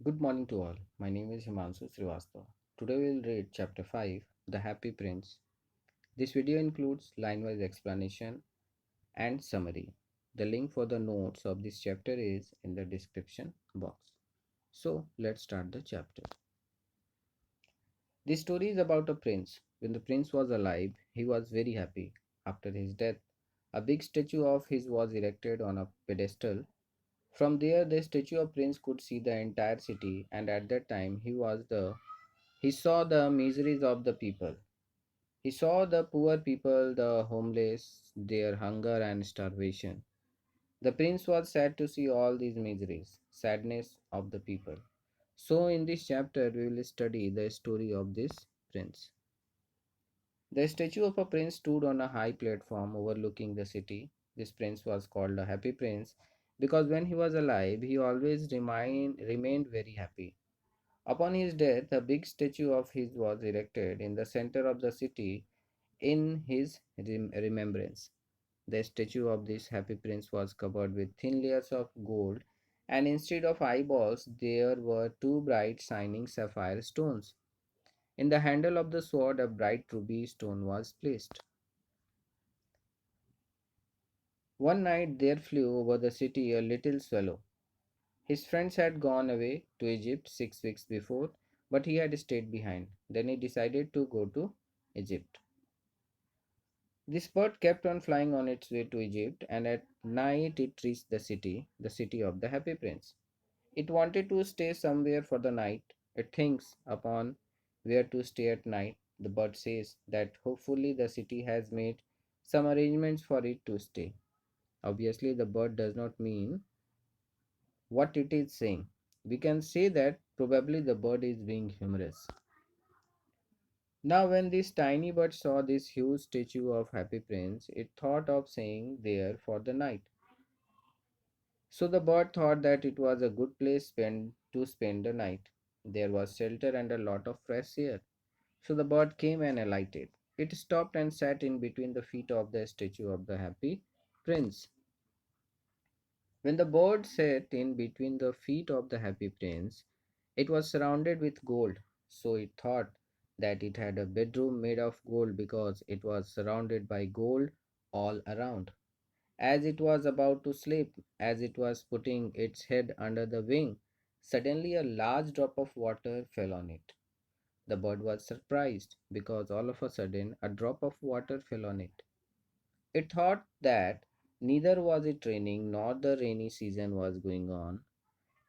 Good morning to all. My name is Himanshu Srivastava. Today we will read Chapter 5, The Happy Prince. This video includes line-wise explanation and summary. The link for the notes of this chapter is in the description box. So let's start the chapter. This story is about a prince. When the prince was alive, he was very happy. After his death, a big statue of his was erected on a pedestal. From there, the statue of prince could see the entire city, and at that time he saw the miseries of the people. He saw the poor people, the homeless, their hunger and starvation. The prince was sad to see all these miseries, sadness of the people. So, in this chapter, we will study the story of this prince. The statue of a prince stood on a high platform overlooking the city. This prince was called a happy prince because when he was alive, he always remained very happy. Upon his death, a big statue of his was erected in the center of the city in his remembrance. The statue of this happy prince was covered with thin layers of gold, and instead of eyeballs, there were two bright shining sapphire stones. In the handle of the sword, a bright ruby stone was placed. One night there flew over the city a little swallow. His friends had gone away to Egypt 6 weeks before, but he had stayed behind. Then he decided to go to Egypt. This bird kept on flying on its way to Egypt, and at night it reached the city of the happy prince. It wanted to stay somewhere for the night. It thinks upon where to stay at night. The bird says that hopefully the city has made some arrangements for it to stay. Obviously, the bird does not mean what it is saying. We can say that probably the bird is being humorous. Now, when this tiny bird saw this huge statue of Happy Prince, it thought of staying there for the night. So the bird thought that it was a good place to spend the night. There was shelter and a lot of fresh air. So the bird came and alighted. It stopped and sat in between the feet of the statue of the Happy Prince. When the bird sat in between the feet of the Happy Prince, it was surrounded with gold. So it thought that it had a bedroom made of gold because it was surrounded by gold all around. As it was about to sleep, as it was putting its head under the wing, suddenly a large drop of water fell on it. The bird was surprised because all of a sudden a drop of water fell on it. It thought that neither was it raining nor the rainy season was going on.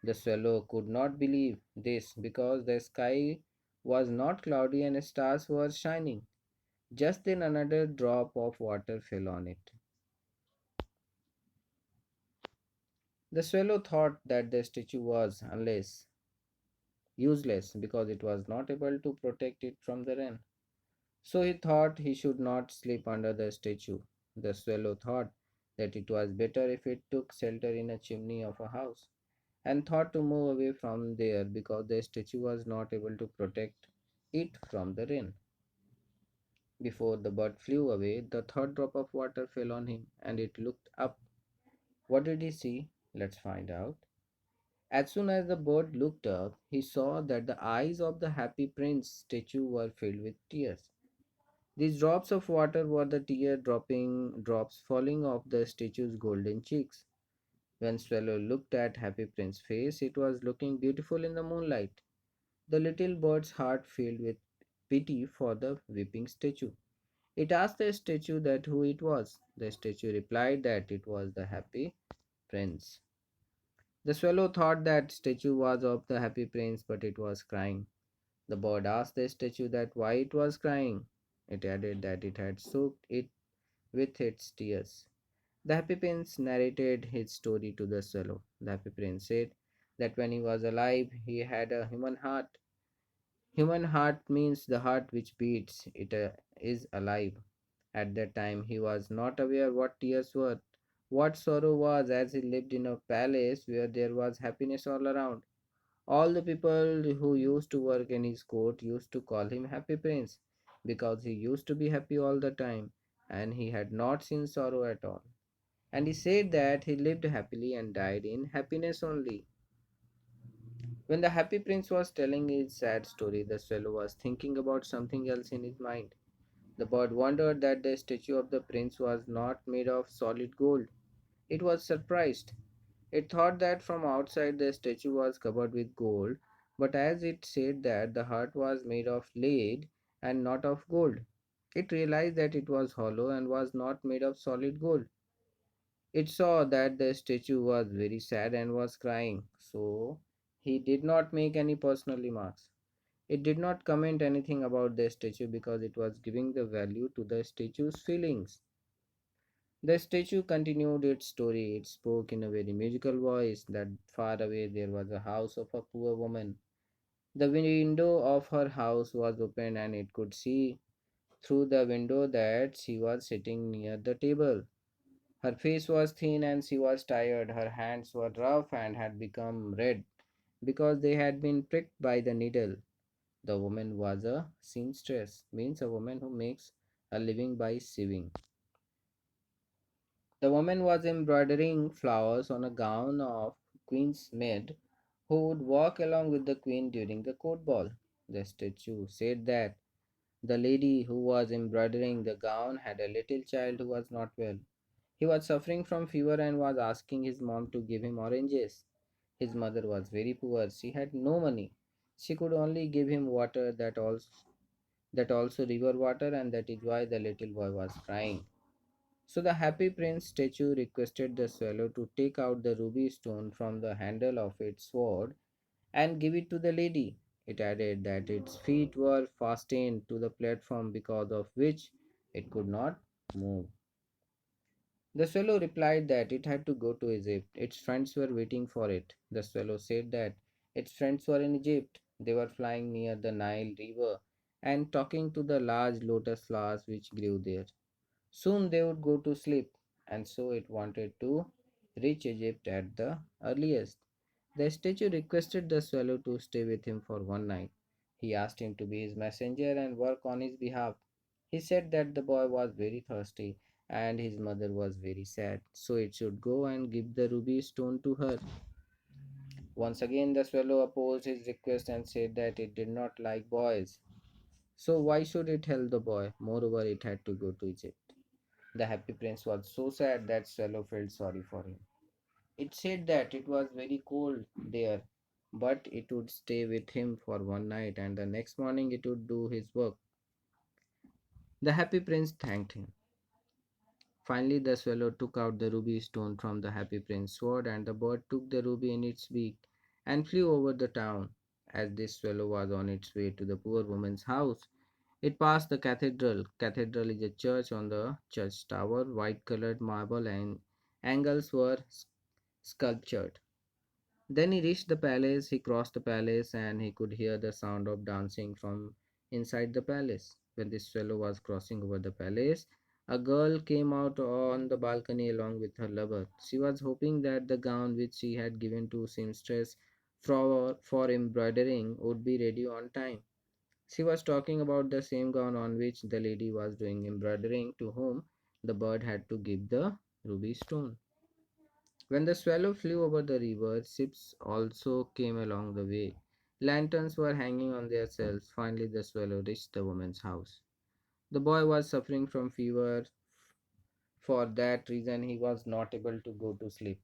The swallow could not believe this because the sky was not cloudy and stars were shining. Just then another drop of water fell on it. The swallow thought that the statue was useless because it was not able to protect it from the rain. So he thought he should not sleep under the statue. The swallow thought that it was better if it took shelter in a chimney of a house, and thought to move away from there because the statue was not able to protect it from the rain. Before the bird flew away, the third drop of water fell on him and it looked up. What did he see? Let's find out. As soon as the bird looked up, he saw that the eyes of the happy prince statue were filled with tears. These drops of water were the tear dropping drops falling off the statue's golden cheeks. When Swallow looked at Happy Prince's face, it was looking beautiful in the moonlight. The little bird's heart filled with pity for the weeping statue. It asked the statue that who it was. The statue replied that it was the happy prince. The swallow thought that statue was of the happy prince, but it was crying. The bird asked the statue that why it was crying. It added that it had soaked it with its tears. The happy prince narrated his story to the swallow. The happy prince said that when he was alive, he had a human heart. Human heart means the heart which beats, it is alive. At that time, he was not aware what tears were, what sorrow was, as he lived in a palace where there was happiness all around. All the people who used to work in his court used to call him Happy Prince because he used to be happy all the time and he had not seen sorrow at all. And he said that he lived happily and died in happiness only. When the happy prince was telling his sad story, the swallow was thinking about something else in his mind. The bird wondered that the statue of the prince was not made of solid gold. It was surprised. It thought that from outside the statue was covered with gold, but as it said that the heart was made of lead and not of gold, it realized that it was hollow and was not made of solid gold. It saw that the statue was very sad and was crying, so he did not make any personal remarks. It did not comment anything about the statue because it was giving the value to the statue's feelings. The statue continued its story. It spoke in a very musical voice that far away there was a house of a poor woman. The window of her house was open and it could see through the window that she was sitting near the table. Her face was thin and she was tired. Her hands were rough and had become red because they had been pricked by the needle. The woman was a seamstress, means a woman who makes a living by sewing. The woman was embroidering flowers on a gown of Queen's maid who would walk along with the Queen during the court ball. The statue said that the lady who was embroidering the gown had a little child who was not well. He was suffering from fever and was asking his mom to give him oranges. His mother was very poor. She had no money. She could only give him water that also river water, and that is why the little boy was crying. So the happy prince statue requested the swallow to take out the ruby stone from the handle of its sword and give it to the lady. It added that its feet were fastened to the platform because of which it could not move. The swallow replied that it had to go to Egypt. Its friends were waiting for it. The swallow said that its friends were in Egypt. They were flying near the Nile River and talking to the large lotus flowers which grew there. Soon they would go to sleep, and so it wanted to reach Egypt at the earliest. The statue requested the swallow to stay with him for one night. He asked him to be his messenger and work on his behalf. He said that the boy was very thirsty and his mother was very sad, so it should go and give the ruby stone to her. Once again, the swallow opposed his request and said that it did not like boys. So why should it help the boy? Moreover, it had to go to Egypt. The happy prince was so sad that Swallow felt sorry for him. It said that it was very cold there, but it would stay with him for one night and the next morning it would do his work. The happy prince thanked him. Finally, the swallow took out the ruby stone from the happy prince's sword, and the bird took the ruby in its beak and flew over the town. As this swallow was on its way to the poor woman's house, it passed the cathedral. Cathedral is a church on the church tower. White colored marble and angles were sculptured. Then he reached the palace. He crossed the palace and he could hear the sound of dancing from inside the palace. When this fellow was crossing over the palace, a girl came out on the balcony along with her lover. She was hoping that the gown which she had given to seamstress for embroidering would be ready on time. She was talking about the same gown on which the lady was doing embroidering, to whom the bird had to give the ruby stone. When the swallow flew over the river, ships also came along the way. Lanterns were hanging on their sails. Finally, the swallow reached the woman's house. The boy was suffering from fever. For that reason, he was not able to go to sleep.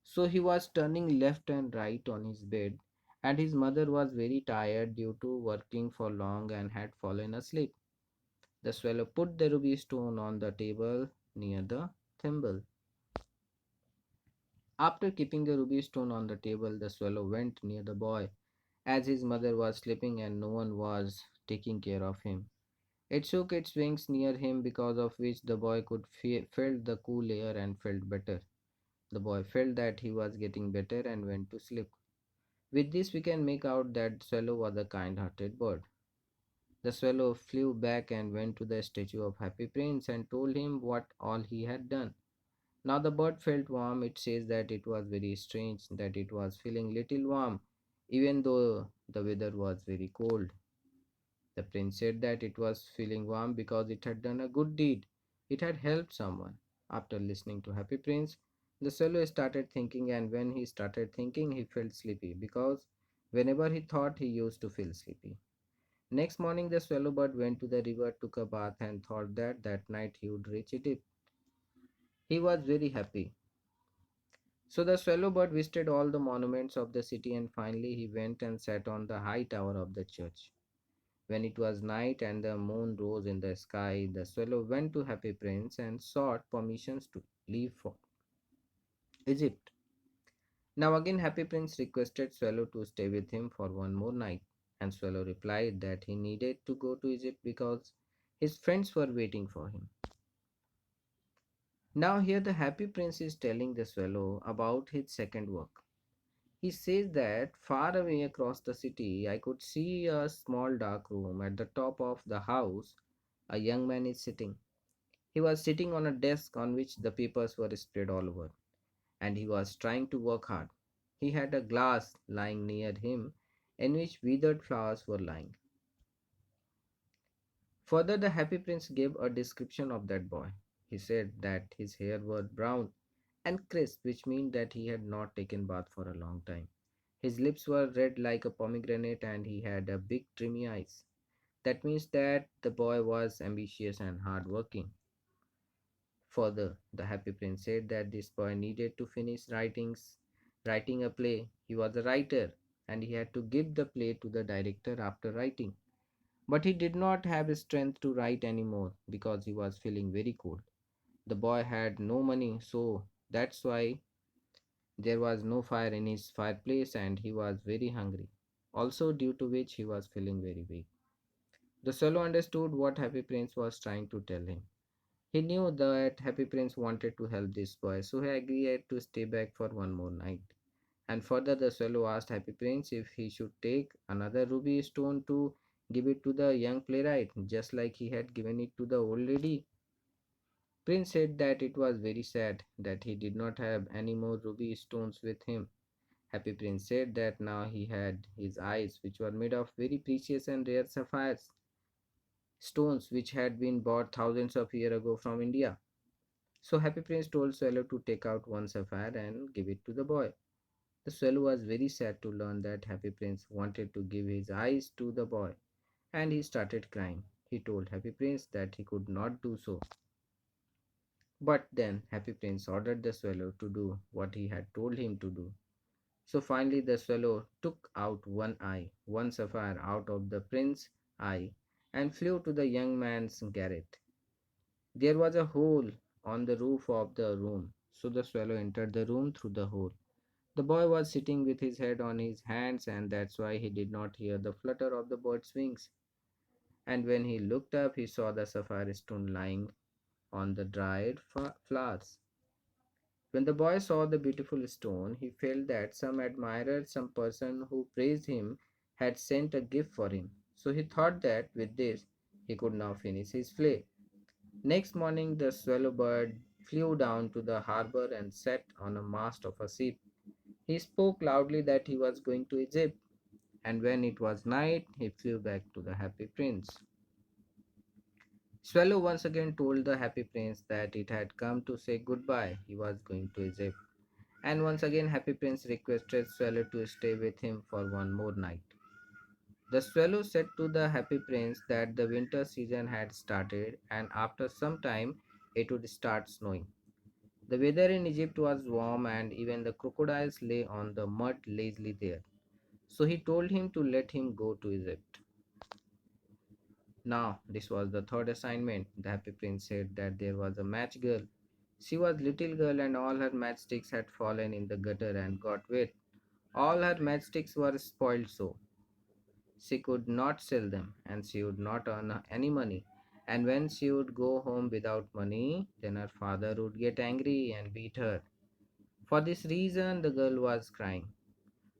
So he was turning left and right on his bed, and his mother was very tired due to working for long and had fallen asleep. The swallow put the ruby stone on the table near the thimble. After keeping the ruby stone on the table, the swallow went near the boy, as his mother was sleeping and no one was taking care of him. It shook its wings near him, because of which the boy could feel the cool air and felt better. The boy felt that he was getting better and went to sleep. With this, we can make out that swallow was a kind-hearted bird. The swallow flew back and went to the statue of Happy Prince and told him what all he had done. Now the bird felt warm. It says that it was very strange that it was feeling little warm, even though the weather was very cold. The prince said that it was feeling warm because it had done a good deed. It had helped someone. After listening to Happy Prince, the swallow started thinking, and when he started thinking, he felt sleepy because Whenever he thought, he used to feel sleepy. Next morning, the swallow bird went to the river, took a bath, and thought that that night he would reach it. He was very happy. So the swallow bird visited all the monuments of the city, and finally he went and sat on the high tower of the church. When it was night and the moon rose in the sky, the swallow went to Happy Prince and sought permissions to leave for Egypt. Now again Happy Prince requested Swallow to stay with him for one more night, and Swallow replied that he needed to go to Egypt because his friends were waiting for him. Now here the Happy Prince is telling the Swallow about his second work. He says that far away across the city I could see a small dark room. At the top of the house a young man is sitting. He was sitting on a desk on which the papers were spread all over, and he was trying to work hard. He had a glass lying near him in which withered flowers were lying. Further, the happy prince gave a description of that boy. He said that his hair was brown and crisp, which meant that he had not taken bath for a long time. His lips were red like a pomegranate and he had a big dreamy eyes. That means that the boy was ambitious and hard working. Further, the happy prince said that this boy needed to finish writing a play. He was a writer and he had to give the play to the director after writing. But he did not have strength to write anymore because he was feeling very cold. The boy had no money, so that's why there was no fire in his fireplace and he was very hungry. Also, due to which he was feeling very weak. The fellow understood what Happy Prince was trying to tell him. He knew that Happy Prince wanted to help this boy, so he agreed to stay back for one more night. And further, the swallow asked Happy Prince if he should take another ruby stone to give it to the young playwright, just like he had given it to the old lady. Prince said that it was very sad that he did not have any more ruby stones with him. Happy Prince said that now he had his eyes, which were made of very precious and rare sapphires, stones which had been brought thousands of years ago from India. So Happy Prince told Swallow to take out one sapphire and give it to the boy. The Swallow was very sad to learn that Happy Prince wanted to give his eyes to the boy, and he started crying. He told Happy Prince that he could not do so. But then Happy Prince ordered the Swallow to do what he had told him to do. So finally the Swallow took out one eye, one sapphire out of the prince's eye, and flew to the young man's garret. There was a hole on the roof of the room, so the Swallow entered the room through the hole. The boy was sitting with his head on his hands, and that's why he did not hear the flutter of the bird's wings. And when he looked up, he saw the sapphire stone lying on the dried flowers. When the boy saw the beautiful stone, he felt that some admirer, some person who praised him, had sent a gift for him. So he thought that with this, he could now finish his play. Next morning, the swallow bird flew down to the harbor and sat on a mast of a ship. He spoke loudly that he was going to Egypt, and when it was night, he flew back to the happy prince. Swallow once again told the happy prince that it had come to say goodbye. He was going to Egypt. And once again, Happy Prince requested Swallow to stay with him for one more night. The Swallow said to the Happy Prince that the winter season had started and after some time it would start snowing. The weather in Egypt was warm and even the crocodiles lay on the mud lazily there. So he told him to let him go to Egypt. Now, this was the third assignment. The Happy Prince said that there was a match girl. She was little girl and all her matchsticks had fallen in the gutter and got wet. All her matchsticks were spoiled, so she could not sell them and she would not earn any money. And when she would go home without money, then her father would get angry and beat her. For this reason, the girl was crying.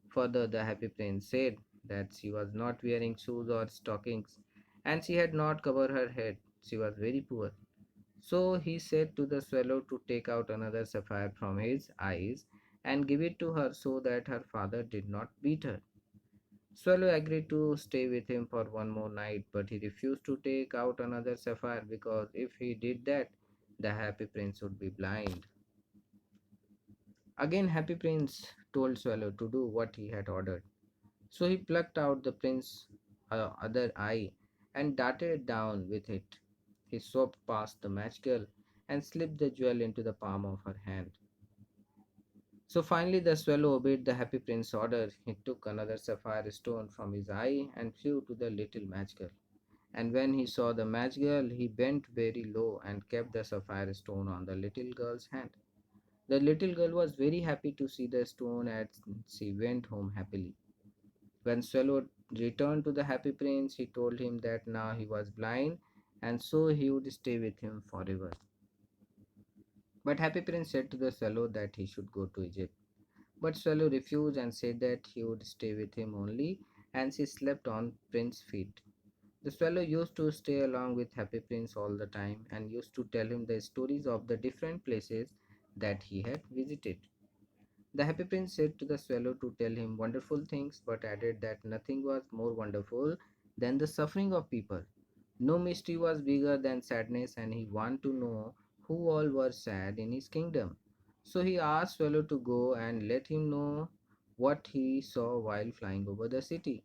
Further, the happy prince said that she was not wearing shoes or stockings and she had not covered her head. She was very poor. So he said to the swallow to take out another sapphire from his eyes and give it to her so that her father did not beat her. Swallow agreed to stay with him for one more night, but he refused to take out another sapphire because if he did that, the happy prince would be blind. Again, Happy Prince told Swallow to do what he had ordered. So he plucked out the prince's other eye and darted down with it. He swept past the match girl and slipped the jewel into the palm of her hand. So finally, the swallow obeyed the happy prince's order. He took another sapphire stone from his eye and flew to the little match girl. And when he saw the match girl, he bent very low and kept the sapphire stone on the little girl's hand. The little girl was very happy to see the stone as she went home happily. When Swallow returned to the happy prince, he told him that now he was blind and so he would stay with him forever. But Happy Prince said to the Swallow that he should go to Egypt. But Swallow refused and said that he would stay with him only, and she slept on Prince's feet. The Swallow used to stay along with Happy Prince all the time and used to tell him the stories of the different places that he had visited. The Happy Prince said to the Swallow to tell him wonderful things, but added that nothing was more wonderful than the suffering of people. No mystery was bigger than sadness, and he wanted to know who all were sad in his kingdom. So he asked Swallow to go and let him know what he saw while flying over the city.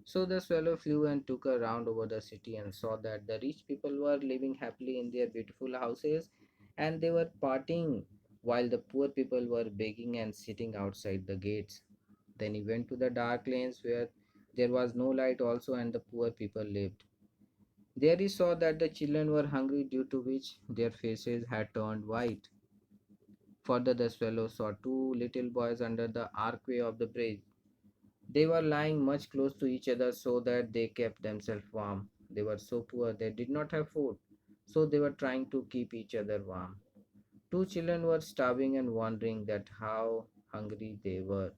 So the swallow flew and took a round over the city and saw that the rich people were living happily in their beautiful houses and they were partying while the poor people were begging and sitting outside the gates. Then he went to the dark lanes where there was no light also and the poor people lived. There he saw that the children were hungry due to which their faces had turned white. Further the swallow saw two little boys under the archway of the bridge. They were lying much close to each other so that they kept themselves warm. They were so poor they did not have food, so they were trying to keep each other warm. Two children were starving and wondering that how hungry they were.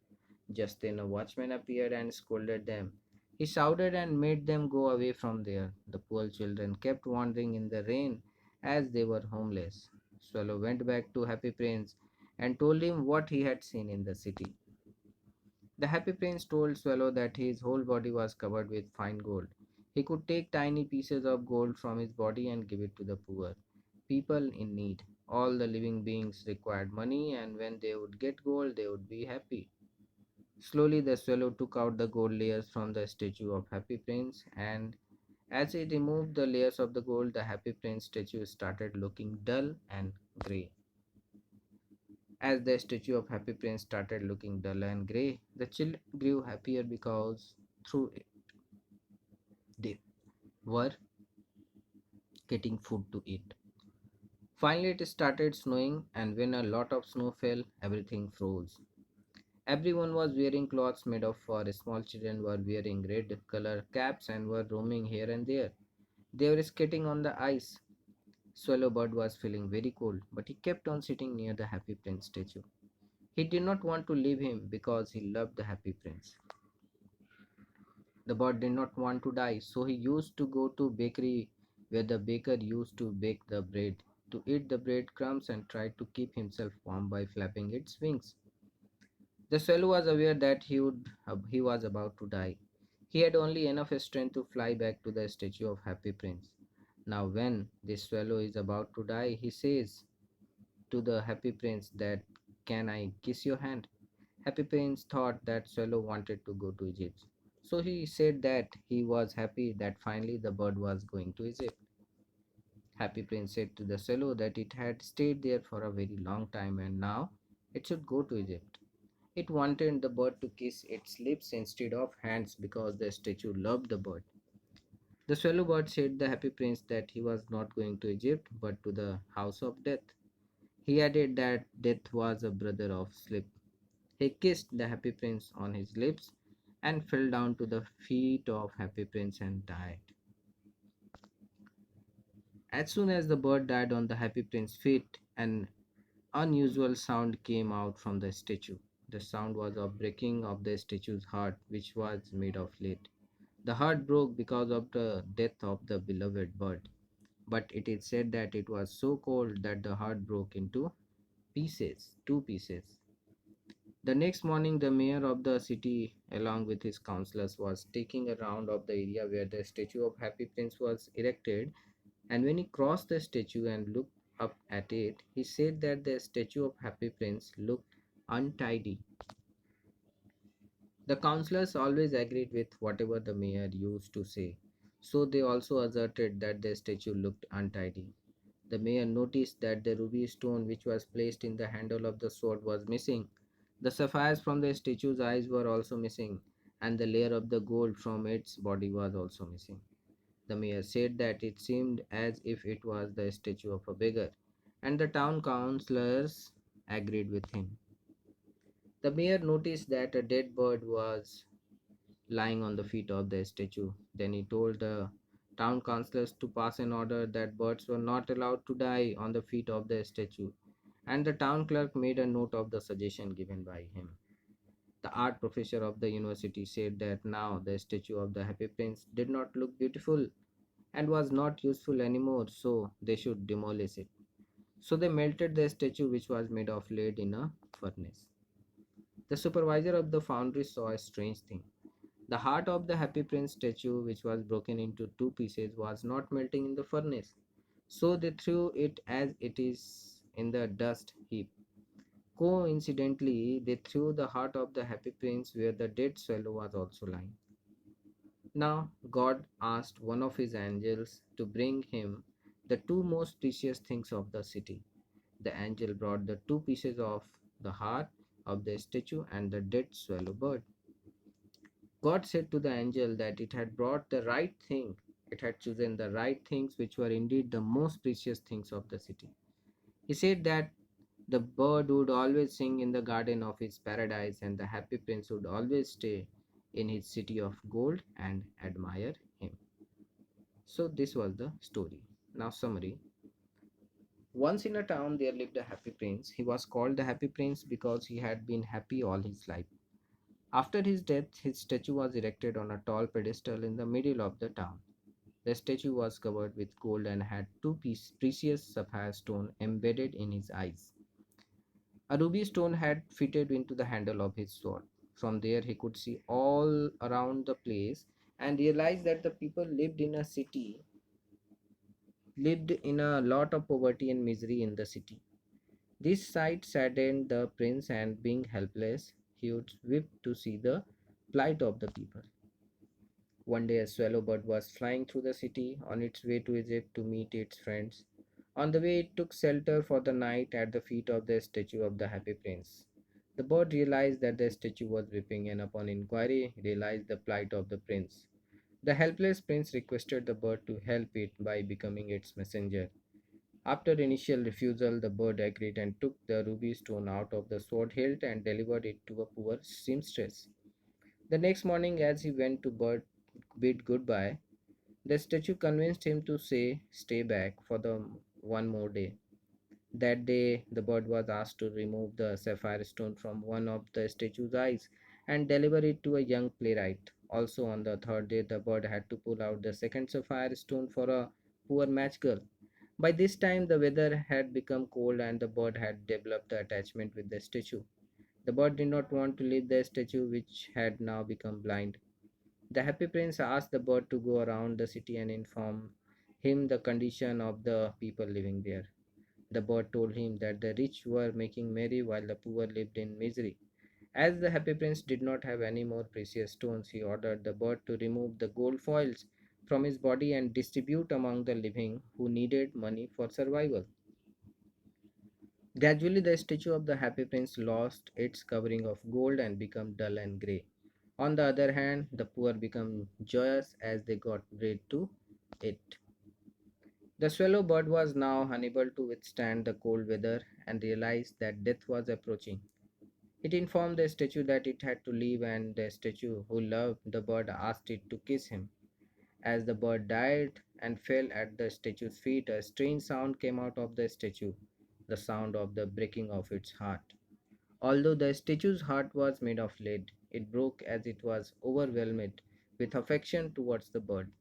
Just then a watchman appeared and scolded them. He shouted and made them go away from there. The poor children kept wandering in the rain as they were homeless. Swallow went back to Happy Prince and told him what he had seen in the city. The happy prince told Swallow that his whole body was covered with fine gold. He could take tiny pieces of gold from his body and give it to the poor, people in need. All the living beings required money, and when they would get gold, they would be happy. Slowly, the swallow took out the gold layers from the statue of Happy Prince, and as he removed the layers of the gold, the Happy Prince statue started looking dull and grey. As the statue of Happy Prince started looking dull and grey, the children grew happier because through it they were getting food to eat. Finally, it started snowing, and when a lot of snow fell, everything froze. Everyone was wearing clothes made of fur. Small children were wearing red color caps and were roaming here and there. They were skating on the ice. Swallowbird was feeling very cold, but he kept on sitting near the Happy Prince statue. He did not want to leave him because he loved the Happy Prince. The bird did not want to die, so he used to go to bakery where the baker used to bake the bread, to eat the bread crumbs and try to keep himself warm by flapping its wings. The swallow was aware that he was about to die. He had only enough strength to fly back to the statue of Happy Prince. Now when the swallow is about to die, he says to the Happy Prince that, "Can I kiss your hand?" Happy Prince thought that Swallow wanted to go to Egypt. So he said that he was happy that finally the bird was going to Egypt. Happy Prince said to the Swallow that it had stayed there for a very long time and now it should go to Egypt. It wanted the bird to kiss its lips instead of hands because the statue loved the bird. The swallow bird said the happy prince that he was not going to Egypt but to the house of death. He added that death was a brother of sleep. He kissed the happy prince on his lips and fell down to the feet of happy prince and died. As soon as the bird died on the happy prince's feet, an unusual sound came out from the statue. The sound was of breaking of the statue's heart, which was made of lead. The heart broke because of the death of the beloved bird, but it is said that it was so cold that the heart broke into two pieces. The next morning, the mayor of the city, along with his councillors, was taking a round of the area where the statue of Happy Prince was erected. And when he crossed the statue and looked up at it, he said that the statue of Happy Prince looked untidy. The councillors always agreed with whatever the mayor used to say, so they also asserted that the statue looked untidy. The mayor noticed that the ruby stone which was placed in the handle of the sword was missing. The sapphires from the statue's eyes were also missing, and the layer of the gold from its body was also missing. The mayor said that it seemed as if it was the statue of a beggar, and the town councillors agreed with him. The mayor noticed that a dead bird was lying on the feet of the statue. Then he told the town councillors to pass an order that birds were not allowed to die on the feet of the statue, and the town clerk made a note of the suggestion given by him. The art professor of the university said that now the statue of the Happy Prince did not look beautiful and was not useful anymore, so they should demolish it. So they melted the statue, which was made of lead, in a furnace. The supervisor of the foundry saw a strange thing. The heart of the Happy Prince statue, which was broken into two pieces, was not melting in the furnace. So they threw it as it is in the dust heap. Coincidentally, they threw the heart of the Happy Prince where the dead swallow was also lying. Now God asked one of his angels to bring him the two most precious things of the city. The angel brought the two pieces of the heart of the statue and the dead swallow bird. God said to the angel that it had brought the right thing. It had chosen the right things, which were indeed the most precious things of the city. He said that the bird would always sing in the garden of his paradise, and the happy prince would always stay in his city of gold and admire him. So, this was the story. Now, summary. Once in a town there lived a happy prince. He was called the happy prince because he had been happy all his life. After his death, his statue was erected on a tall pedestal in the middle of the town. The statue was covered with gold and had precious sapphire stone embedded in his eyes. A ruby stone had fitted into the handle of his sword. From there, he could see all around the place and realized that the people lived in a lot of poverty and misery in the city. This sight saddened the prince, and being helpless, he would weep to see the plight of the people. One day, a swallow bird was flying through the city on its way to Egypt to meet its friends. On the way, it took shelter for the night at the feet of the statue of the happy prince. The bird realized that the statue was weeping, and upon inquiry, realized the plight of the prince. The helpless prince requested the bird to help it by becoming its messenger. After initial refusal, the bird agreed and took the ruby stone out of the sword hilt and delivered it to a poor seamstress. The next morning, as he went to bid goodbye, the statue convinced him to stay back for the one more day. That day, the bird was asked to remove the sapphire stone from one of the statue's eyes and deliver it to a young playwright. Also, on the third day, the bird had to pull out the second sapphire stone for a poor match girl. By this time, the weather had become cold and the bird had developed the attachment with the statue. The bird did not want to leave the statue, which had now become blind. The happy prince asked the bird to go around the city and inform him the condition of the people living there. The bird told him that the rich were making merry while the poor lived in misery. As the happy prince did not have any more precious stones, he ordered the bird to remove the gold foils from his body and distribute among the living who needed money for survival. Gradually, the statue of the happy prince lost its covering of gold and became dull and grey. On the other hand, the poor became joyous as they got bread to eat. The swallow bird was now unable to withstand the cold weather and realized that death was approaching. It informed the statue that it had to leave, and the statue, who loved the bird, asked it to kiss him. As the bird died and fell at the statue's feet, a strange sound came out of the statue, the sound of the breaking of its heart. Although the statue's heart was made of lead, it broke as it was overwhelmed with affection towards the bird.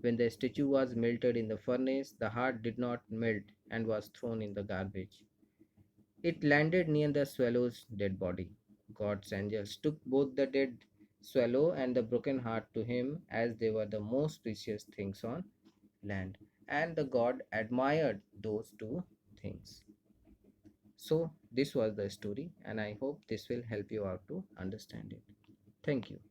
When the statue was melted in the furnace, the heart did not melt and was thrown in the garbage. It landed near the swallow's dead body. God's angels took both the dead swallow and the broken heart to him, as they were the most precious things on land. And the God admired those two things. So, this was the story, and I hope this will help you out to understand it. Thank you.